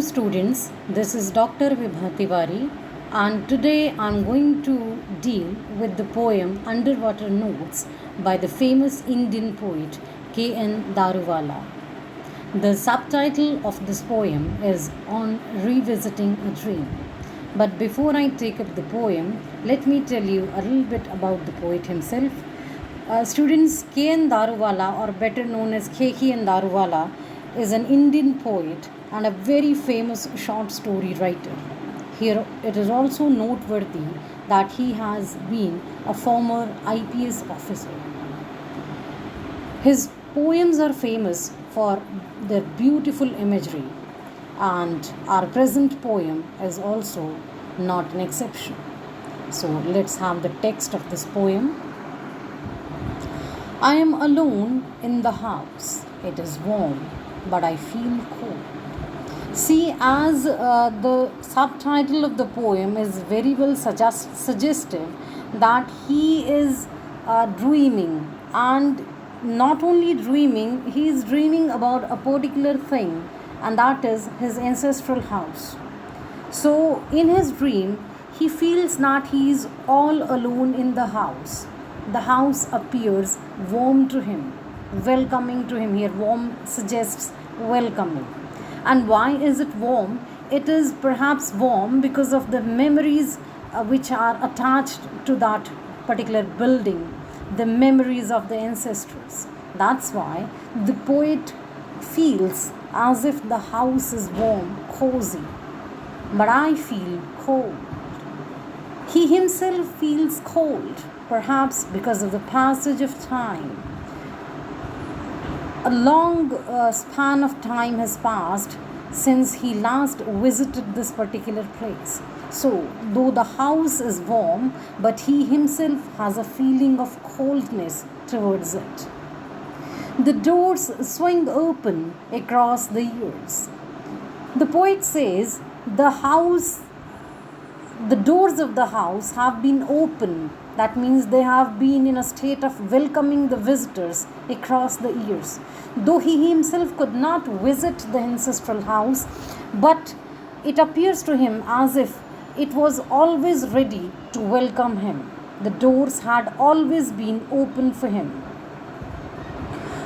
students, this is Dr. Vibha Tiwari, and today I'm going to deal with the poem Underwater Notes by the famous Indian poet K.N. Daruwala. The subtitle of this poem is On Revisiting a Dream. But before I take up the poem, let me tell you a little bit about the poet himself. Students, K.N. Daruwala, or better known as K.N. Daruwala, is an Indian poet and a very famous short story writer. Here, it is also noteworthy that he has been a former IPS officer. His poems are famous for their beautiful imagery, and our present poem is also not an exception. So, let's have the text of this poem. I am alone in the house. It is warm, but I feel cold. See, as the subtitle of the poem is very well suggestive that he is dreaming, and not only dreaming, he is dreaming about a particular thing, and that is his ancestral house. So, in his dream, he feels that he is all alone in the house. The house appears warm to him, welcoming to him. Here, warm suggests welcoming. And why is it warm? It is perhaps warm because of the memories which are attached to that particular building, the memories of the ancestors. That's why the poet feels as if the house is warm, cozy. But I feel cold. He himself feels cold, perhaps because of the passage of time. A long span of time has passed since he last visited this particular place. So, though the house is warm, but he himself has a feeling of coldness towards it. The doors swing open across the years. The poet says the doors of the house have been opened. That means they have been in a state of welcoming the visitors across the years. Though he himself could not visit the ancestral house, but it appears to him as if it was always ready to welcome him. The doors had always been open for him.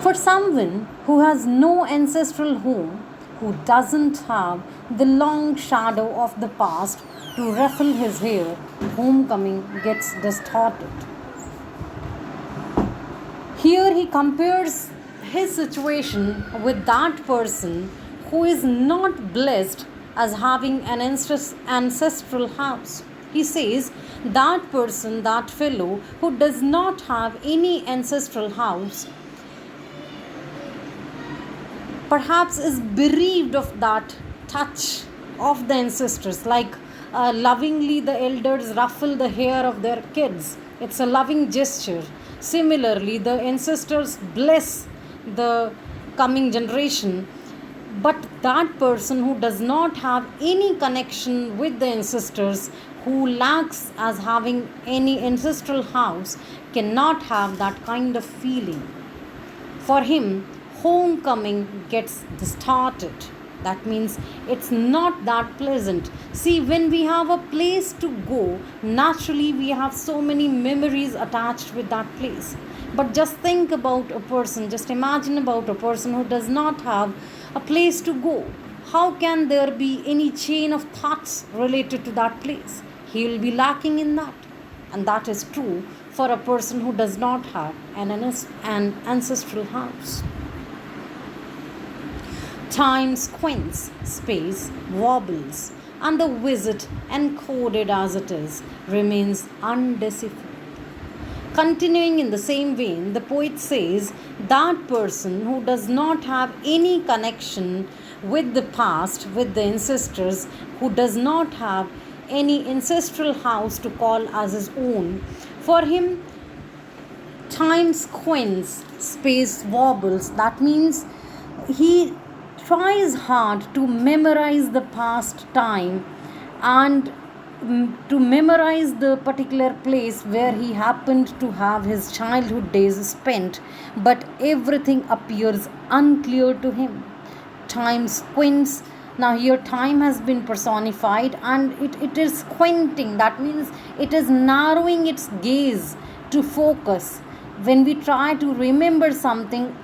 For someone who has no ancestral home, who doesn't have the long shadow of the past to ruffle his hair, homecoming gets distorted. Here he compares his situation with that person who is not blessed as having an ancestral house. He says that person, that fellow who does not have any ancestral house, perhaps is bereaved of that touch of the ancestors, like lovingly the elders ruffle the hair of their kids. It's a loving gesture. Similarly, the ancestors bless the coming generation, but that person who does not have any connection with the ancestors, who lacks as having any ancestral house, cannot have that kind of feeling. For him, homecoming gets distorted. That means it's not that pleasant. See, when we have a place to go, naturally we have so many memories attached with that place. But just think about a person, just imagine about a person who does not have a place to go. How can there be any chain of thoughts related to that place? He will be lacking in that. And that is true for a person who does not have an ancestral house. Time squints, space wobbles, and the visit, encoded as it is, remains undeciphered. Continuing in the same vein, the poet says that person who does not have any connection with the past, with the ancestors, who does not have any ancestral house to call as his own, for him, time squints, space wobbles. That means he tries hard to memorize the past time and to memorize the particular place where he happened to have his childhood days spent, but everything appears unclear to him. Time squints Now here time has been personified, and it is squinting. That means it is narrowing its gaze to focus. When we try to remember something,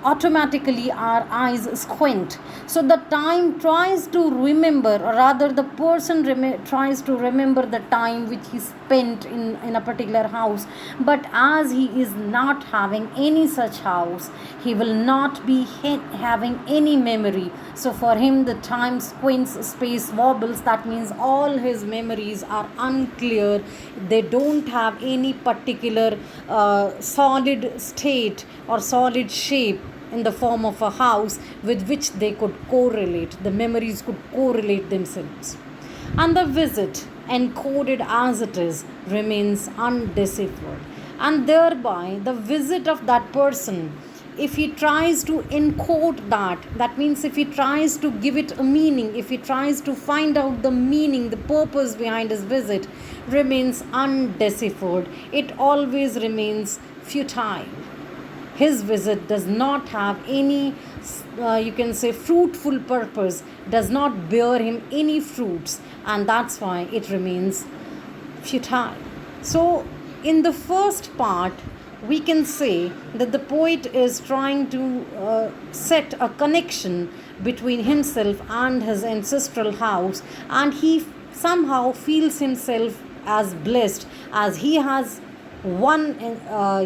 automatically our eyes squint. So the time tries to remember, or rather the person tries to remember the time which he spent in a particular house. But as he is not having any such house, he will not be having any memory. So for him the time squints, space wobbles. That means all his memories are unclear. They don't have any particular solid state or solid shape in the form of a house with which they could correlate. The memories could correlate themselves. And the visit, encoded as it is, remains undeciphered. And thereby, the visit of that person, if he tries to encode that, that means if he tries to give it a meaning, if he tries to find out the meaning, the purpose behind his visit, remains undeciphered. It always remains futile. His visit does not have any, you can say, fruitful purpose, does not bear him any fruits, and that's why it remains futile. So, in the first part, we can say that the poet is trying to set a connection between himself and his ancestral house, and he somehow feels himself as blessed as he has one,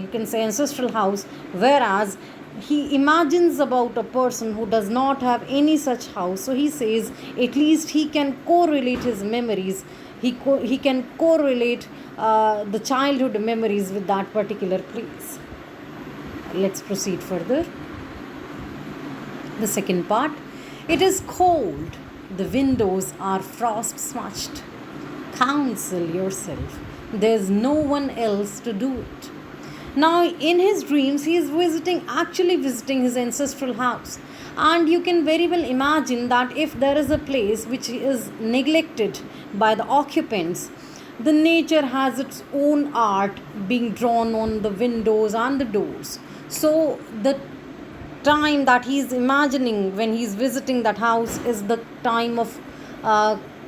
you can say, ancestral house, whereas he imagines about a person who does not have any such house. So he says at least he can correlate his memories, he can correlate the childhood memories with that particular place. Let's proceed further. The second part. It is cold, the windows are frost smudged. Counsel yourself, there's no one else to do it. Now in his dreams he is actually visiting his ancestral house, and you can very well imagine that if there is a place which is neglected by the occupants, the nature has its own art being drawn on the windows and the doors. So the time that he is imagining when he is visiting that house is the time of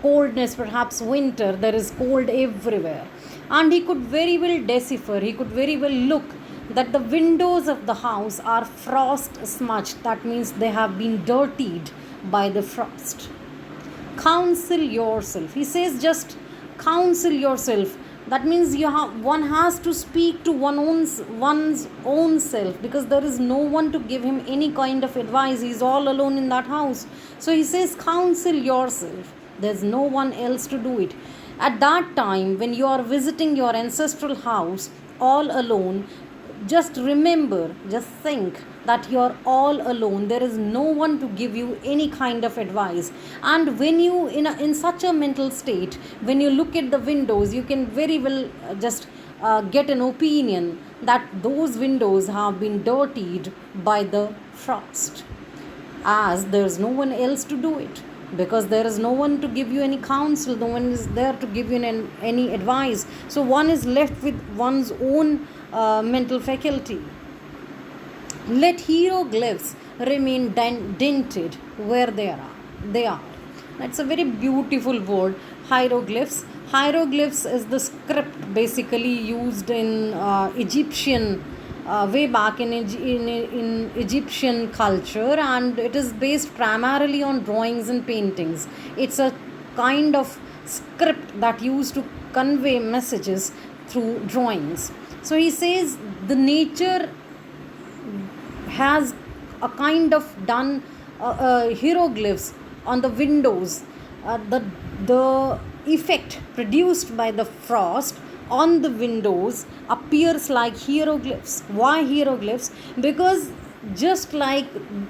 coldness, perhaps winter. There is cold everywhere, and he could very well decipher, he could very well look that the windows of the house are frost smudged. That means they have been dirtied by the frost. Counsel yourself, he says, just counsel yourself. That means one has to speak to one's own self, because there is no one to give him any kind of advice. He's all alone in that house. So he says, counsel yourself, there's no one else to do it. At that time, when you are visiting your ancestral house all alone, just remember, just think that you are all alone. There is no one to give you any kind of advice. And when you in such a mental state, when you look at the windows, you can very well just get an opinion that those windows have been dirtied by the frost, as there is no one else to do it. Because there is no one to give you any counsel, no one is there to give you any advice. So one is left with one's own mental faculty. Let hieroglyphs remain dented where they are. That's a very beautiful word, hieroglyphs. Hieroglyphs is the script basically used in Egyptian way back in Egyptian culture, and it is based primarily on drawings and paintings. It's a kind of script that used to convey messages through drawings. So he says the nature has a kind of done hieroglyphs on the windows. The effect produced by the frost on the windows appears like hieroglyphs. Why hieroglyphs? Because just like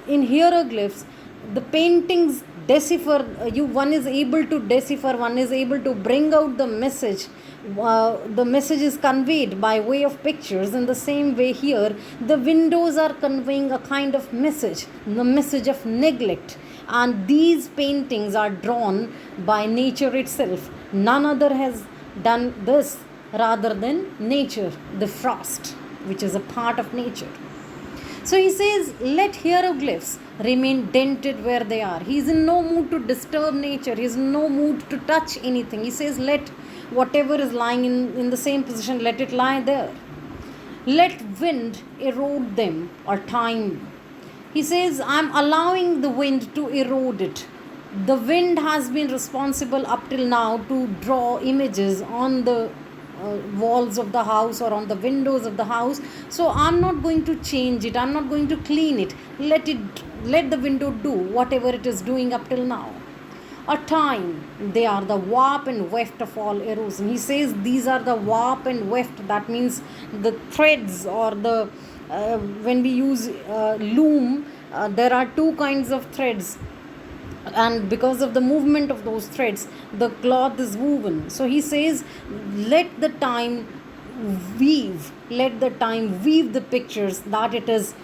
in hieroglyphs, the paintings decipher, one is able to decipher, one is able to bring out the message. The message is conveyed by way of pictures. In the same way here, the windows are conveying a kind of message, the message of neglect. And these paintings are drawn by nature itself. None other has done this rather than nature, the frost, which is a part of nature. So he says, let hieroglyphs remain dented where they are. He is in no mood to disturb nature. He is in no mood to touch anything. He says, let whatever is lying in the same position, let it lie there. Let wind erode them or time. He says, I'm allowing the wind to erode it. The wind has been responsible up till now to draw images on the walls of the house or on the windows of the house. So I'm not going to change it. I'm not going to clean it. Let the window do whatever it is doing up till now. A time, they are the warp and weft of all erosion. He says these are the warp and weft. That means the threads or the when we use loom, there are two kinds of threads, and because of the movement of those threads the cloth is woven. So he says, let the time weave the pictures that it is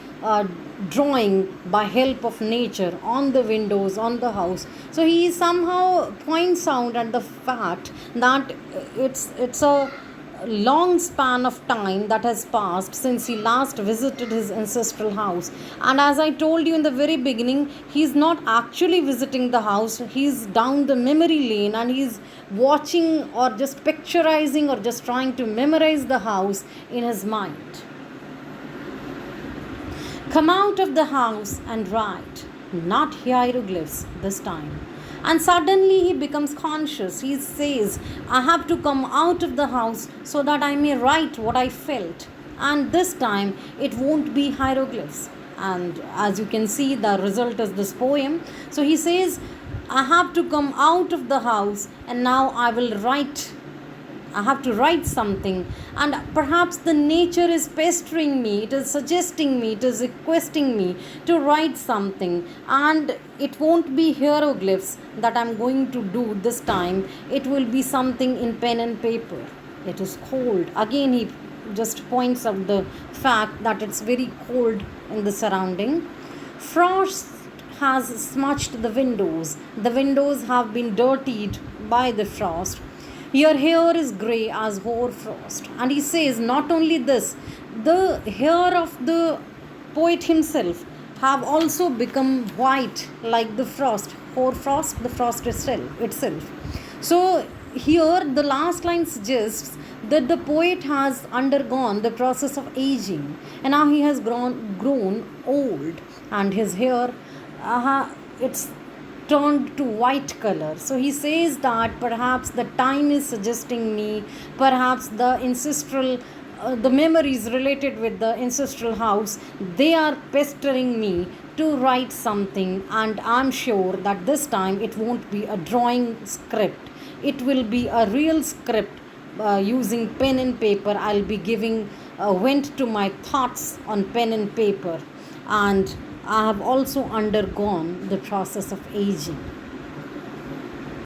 drawing by help of nature on the windows, on the house. So he somehow points out at the fact that it's a long span of time that has passed since he last visited his ancestral house. And as I told you in the very beginning, he's not actually visiting the house, he's down the memory lane and he's watching or just picturizing or just trying to memorize the house in his mind. Come out of the house and write, not hieroglyphs this time. And suddenly he becomes conscious. He says, I have to come out of the house so that I may write what I felt. And this time it won't be hieroglyphs. And as you can see, the result is this poem. So he says, I have to come out of the house and now I have to write something, and perhaps the nature is pestering me, it is suggesting me, it is requesting me to write something, and it won't be hieroglyphs that I'm going to do this time, it will be something in pen and paper. It is cold. Again, he just points out the fact that it's very cold in the surrounding. Frost has smudged the windows have been dirtied by the frost. Your hair is grey as hoarfrost. And he says, not only this, the hair of the poet himself have also become white like the frost. Hoarfrost, the frost itself. So here the last line suggests that the poet has undergone the process of aging and now he has grown old, and his hair it's turned to white color. So he says that perhaps the time is suggesting me, perhaps the ancestral the memories related with the ancestral house, they are pestering me to write something, and I'm sure that this time it won't be a drawing script, it will be a real script using pen and paper. I'll be giving vent to my thoughts on pen and paper, and I have also undergone the process of aging.